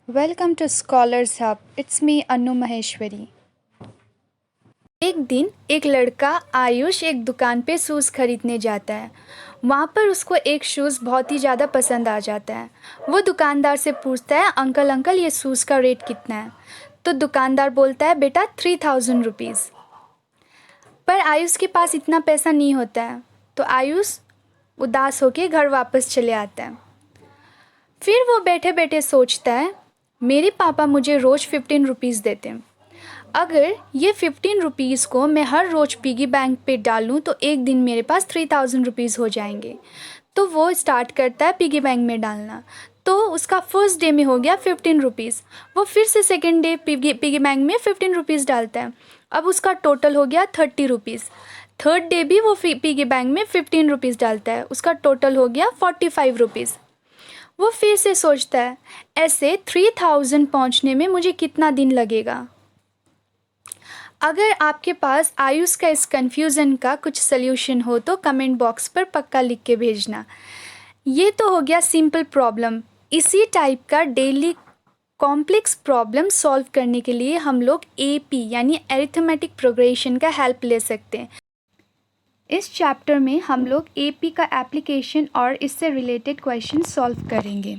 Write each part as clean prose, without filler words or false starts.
Welcome to Scholars Hub. It's me Anu Maheshwari. एक दिन एक लड़का आयुष एक दुकान पे शूज़ खरीदने जाता है। वहाँ पर उसको एक शूज़ बहुत ही ज़्यादा पसंद आ जाता है। वो दुकानदार से पूछता है, अंकल अंकल ये शूज़ का रेट कितना है? तो दुकानदार बोलता है, बेटा 3000 रुपीज़। पर आयुष के पास इतना पैसा नहीं होता है, तो आयुष उदास होकर घर वापस चले आता है। फिर वो बैठे बैठे सोचता है, मेरे पापा मुझे रोज़ 15 रुपीज़ देते हैं। अगर ये 15 रुपीज़ को मैं हर रोज़ पिगी बैंक पे डालूँ तो एक दिन मेरे पास 3000 रुपीज़ हो जाएंगे। तो वो स्टार्ट करता है पिगी बैंक में डालना। तो उसका फर्स्ट डे में हो गया 15 रुपीज़। वो फिर से सेकेंड डे पिगी बैंक में 15 रुपीज़ डालता है। अब उसका टोटल हो गया 30 रुपीज़। थर्ड डे भी वो पिगी बैंक में 15 रुपीज़ डालता है। उसका टोटल हो गया 45 रुपीज़। वो फिर से सोचता है, ऐसे 3000 पहुंचने में मुझे कितना दिन लगेगा। अगर आपके पास आयुष का इस कन्फ्यूज़न का कुछ सल्यूशन हो तो कमेंट बॉक्स पर पक्का लिख के भेजना। ये तो हो गया सिंपल प्रॉब्लम। इसी टाइप का डेली कॉम्प्लेक्स प्रॉब्लम सॉल्व करने के लिए हम लोग एपी यानी अरिथमेटिक प्रोग्रेशन का हेल्प ले सकते हैं। इस चैप्टर में हम लोग एपी का एप्लीकेशन और इससे रिलेटेड क्वेश्चन सॉल्व करेंगे।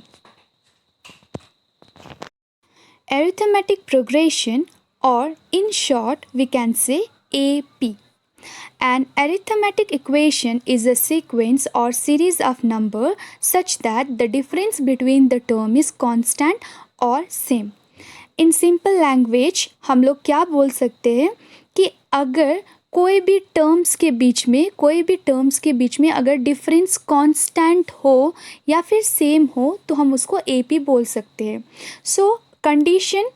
Arithmetic progression, or in short we can say AP. An arithmetic equation is a sequence or series of number such that the difference between the term is constant or same. In simple language हम लोग क्या बोल सकते हैं कि अगर कोई भी टर्म्स के बीच में अगर डिफरेंस कांस्टेंट हो या फिर सेम हो तो हम उसको AP बोल सकते हैं। सो condition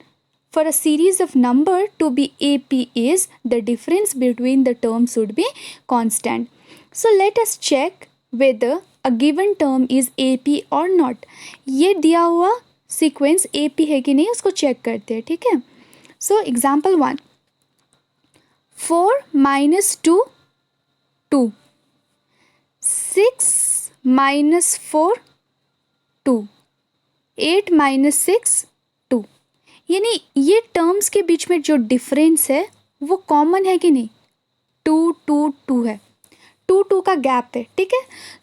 for a series of number to be AP is the difference between the terms should be constant. So let us check whether a given term is AP or not. ये दिया हुआ sequence AP है कि नहीं उसको check करते हैं, ठीक है। So example 1, 4 minus 2 2, 6 minus 4 2, 8 minus 6 2। यानी ये टर्म्स के बीच में जो डिफरेंस है वो कॉमन है कि नहीं? 2 2 2 है, 2 2 का गैप है, ठीक है।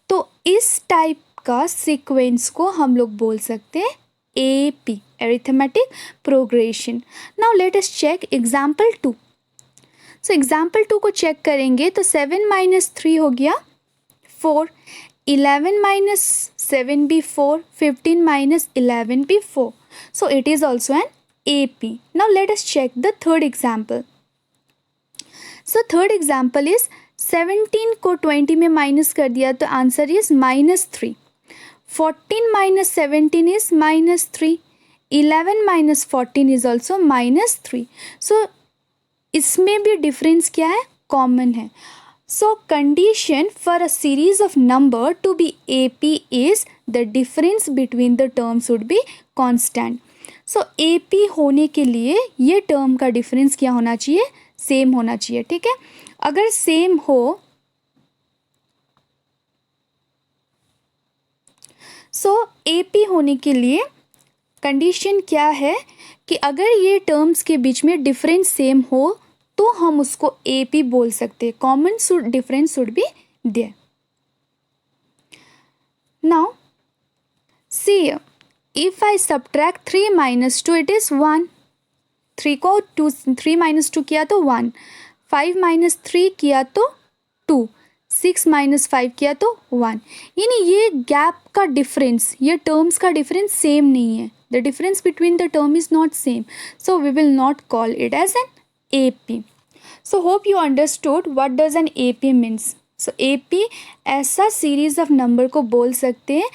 तो इस टाइप का सीक्वेंस को हम लोग बोल सकते हैं AP, arithmetic progression. Now let us check example 2। So example 2 को चेक करेंगे तो 7 माइनस 3 हो गया 4, 11 माइनस 7 भी 4, 15 माइनस 11 भी 4. So it is also an AP. Now let us check the third example. So third example is 17 को 20 में minus कर दिया तो answer is -3. 14 minus 17 is -3. 11 minus 14 is also -3. सो इसमें भी डिफरेंस क्या है? कॉमन है. So condition for a series of number to be AP is the difference between the terms should be constant. So AP होने के लिए ये टर्म का डिफरेंस क्या होना चाहिए? सेम होना चाहिए, ठीक है। अगर सेम हो AP होने के लिए कंडीशन क्या है कि अगर ये टर्म्स के बीच में डिफरेंस सेम हो तो हम उसको AP बोल सकते हैं। Common difference should be there. Now see if I subtract 3 minus 2 it is 1. 3 को 3 minus 2 किया तो 1, 5 minus 3 किया तो 2, 6 minus 5 किया तो 1। यानी ये गैप का डिफरेंस, ये टर्म्स का डिफरेंस सेम नहीं है। The difference between the term is not same, so we will not call it as an AP. So hope you understood what does an AP means. So AP ऐसा series of number को बोल सकते हैं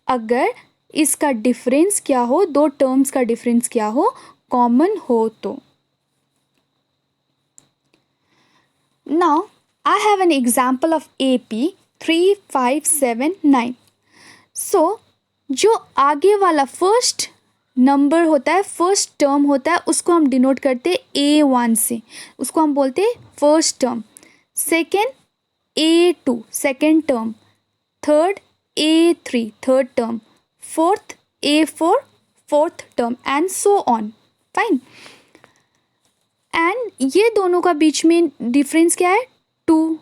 अगर इसका difference क्या हो, दो टर्म्स का डिफरेंस क्या हो, कॉमन हो तो। Now I have an example of AP 3 5 7 9. So जो आगे वाला फर्स्ट नंबर होता है, फर्स्ट टर्म होता है, उसको हम डिनोट करते हैं A1 से, उसको हम बोलते हैं first term. Second A2 second term, third A3 third term, fourth A4 fourth term and so on. Fine. And ये दोनों का बीच में डिफरेंस क्या है? 2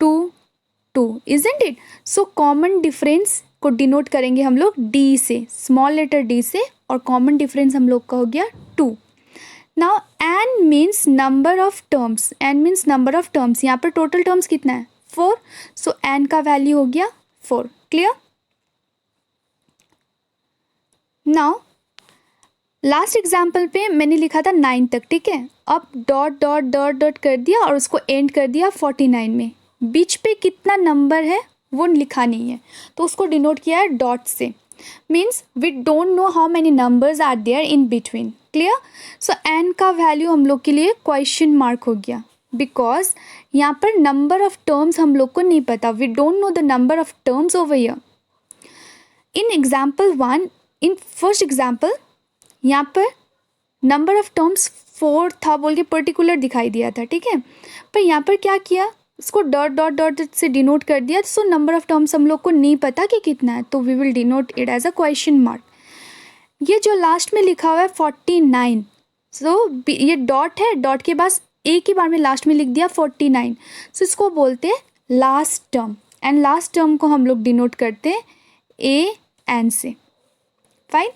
2 2, isn't it? So common difference को डिनोट करेंगे हम लोग डी से, स्मॉल लेटर डी से, और कॉमन डिफरेंस हम लोग का हो गया 2. Now n means number of terms, n means number of terms. यहाँ पर टोटल टर्म्स कितना है? 4. सो एन का वैल्यू हो गया 4. क्लियर? नाउ लास्ट एग्जाम्पल पे मैंने लिखा था 9 तक, ठीक है. अब डॉट डॉट डॉट डॉट कर दिया और उसको एंड कर दिया 49 में. बीच पे कितना नंबर है वो लिखा नहीं है, तो उसको डिनोट किया है डॉट से. Means we don't know how many numbers are there in between. Clear? So n का वैल्यू हम लोग के लिए क्वेश्चन मार्क हो गया, बिकॉज यहाँ पर नंबर ऑफ टर्म्स हम लोग को नहीं पता. We don't know the number of terms over here. In example 1, in first example, यहाँ पर नंबर ऑफ टर्म्स 4 था बोल के पर्टिकुलर दिखाई दिया था, ठीक है. पर यहाँ पर क्या किया, इसको डॉट डॉट डॉट से डिनोट कर दिया. सो नंबर ऑफ टर्म्स हम लोग को नहीं पता कि कितना है, तो we will denote it as a question mark. ये जो लास्ट में लिखा हुआ है 49, सो ये डॉट है, डॉट के बाद एक ही बार में लास्ट में लिख दिया 49. सो इसको बोलते हैं last term, and last term को हम लोग डिनोट करते हैं ए एन से. Fine.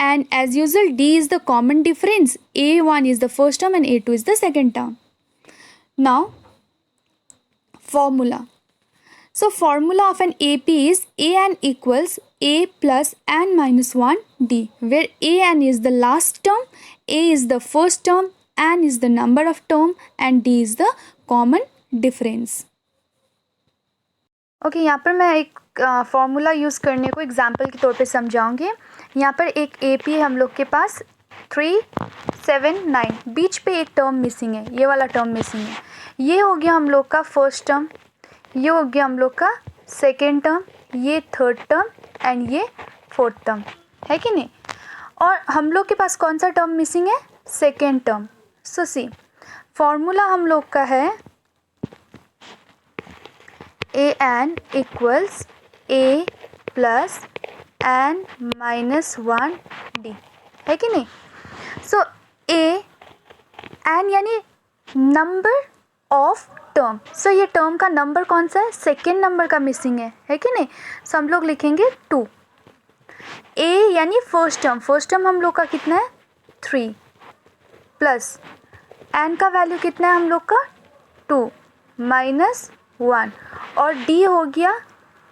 And as usual, D is the common difference. A1 is the first term and A2 is the second term. Now, formula. So, formula of an AP is AN equals A plus N minus 1 D, where AN is the last term, A is the first term, N is the number of term, and D is the common difference. Okay, यहाँ पर मैं एक formula use करने को example के तौर पे समझाऊंगी. यहाँ पर एक AP है हम लोग के पास 3 7 9. बीच पे एक टर्म मिसिंग है, ये वाला टर्म मिसिंग है. ये हो गया हम लोग का फर्स्ट टर्म, ये हो गया हम लोग का सेकेंड टर्म, ये थर्ड टर्म, एंड ये फोर्थ टर्म, है कि नहीं. और हम लोग के पास कौन सा टर्म मिसिंग है? Second term. So see, formula हम लोग का है AN equals A plus N minus 1 D, है कि नहीं. सो N यानी नंबर ऑफ टर्म. सो ये टर्म का नंबर कौन सा है? सेकेंड नंबर का मिसिंग है कि नहीं. सो हम लोग लिखेंगे 2. A यानी फर्स्ट टर्म, फर्स्ट टर्म हम लोग का कितना है? 3 प्लस N का वैल्यू कितना है हम लोग का? 2 माइनस 1, और D हो गया,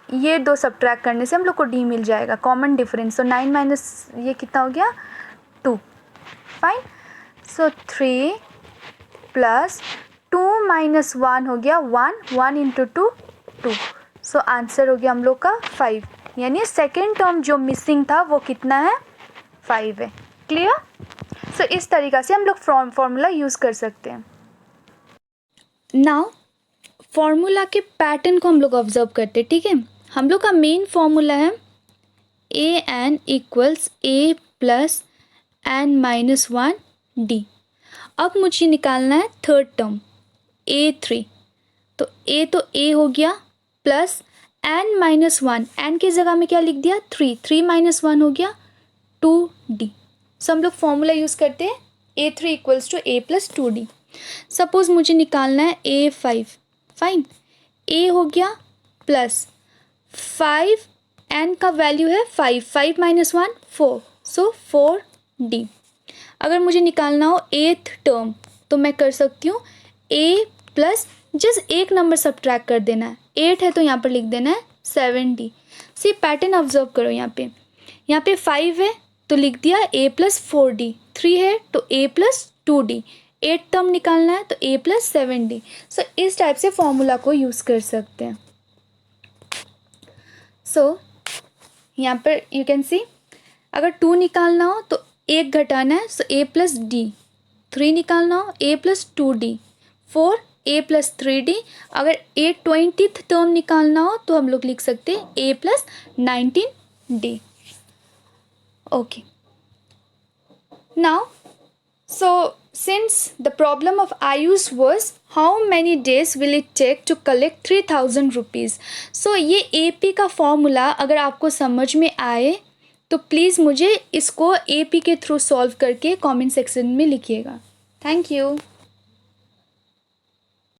ये दो सब्ट्रैक्ट करने से हम लोग को D मिल जाएगा, कॉमन डिफरेंस. सो 9 माइनस ये कितना हो गया? 2. फाइन. सो 3 प्लस 2 माइनस 1 हो गया 1, 1 इंटू 2 2. सो आंसर हो गया हम लोग का 5, यानी सेकेंड टर्म जो मिसिंग था वो कितना है? 5 है. क्लियर? सो इस तरीक़ा से हम लोग फॉर्मूला यूज़ कर सकते हैं. नाउ फॉर्मूला के पैटर्न को हम लोग ऑब्जर्व करते हैं, ठीक है. हम लोग का मेन फॉर्मूला है AN equals A plus N minus 1 D. अब मुझे निकालना है थर्ड टर्म A3. तो A हो गया प्लस N माइनस 1, N की जगह में क्या लिख दिया? 3. 3 माइनस 1 हो गया 2D. सो हम लोग फॉर्मूला यूज़ करते हैं A3 equals to A plus 2D. Suppose मुझे निकालना है A5. फाइन. A हो गया प्लस 5, N का वैल्यू है 5, 5 माइनस 1 4, सो 4D. अगर मुझे निकालना हो एथ टर्म तो मैं कर सकती हूँ A प्लस जस्ट एक नंबर सब्ट्रैक्ट कर देना है. 8 है तो यहाँ पर लिख देना है 7D. सी पैटर्न ऑब्जर्व करो, यहाँ पे 5 है तो लिख दिया A प्लस 4D. 3 है तो A प्लस 2D. 8 टर्म निकालना है तो A प्लस 7D. सो इस टाइप से फॉर्मूला को यूज़ कर सकते हैं. सो यहाँ पर यू कैन सी, अगर 2 निकालना हो तो 1 घटाना है, सो A प्लस D. 3 निकालना हो A plus 2D. 4 A plus 3D. अगर 20th टर्म निकालना हो तो हम लोग लिख सकते हैं A plus 19D. Okay. Now so since the problem of Ayush was how many days will it take to collect 3000 rupees, so ये AP का फॉर्मूला अगर आपको समझ में आए तो प्लीज़ मुझे इसको AP के थ्रू सॉल्व करके कमेंट सेक्शन में लिखिएगा। Thank you.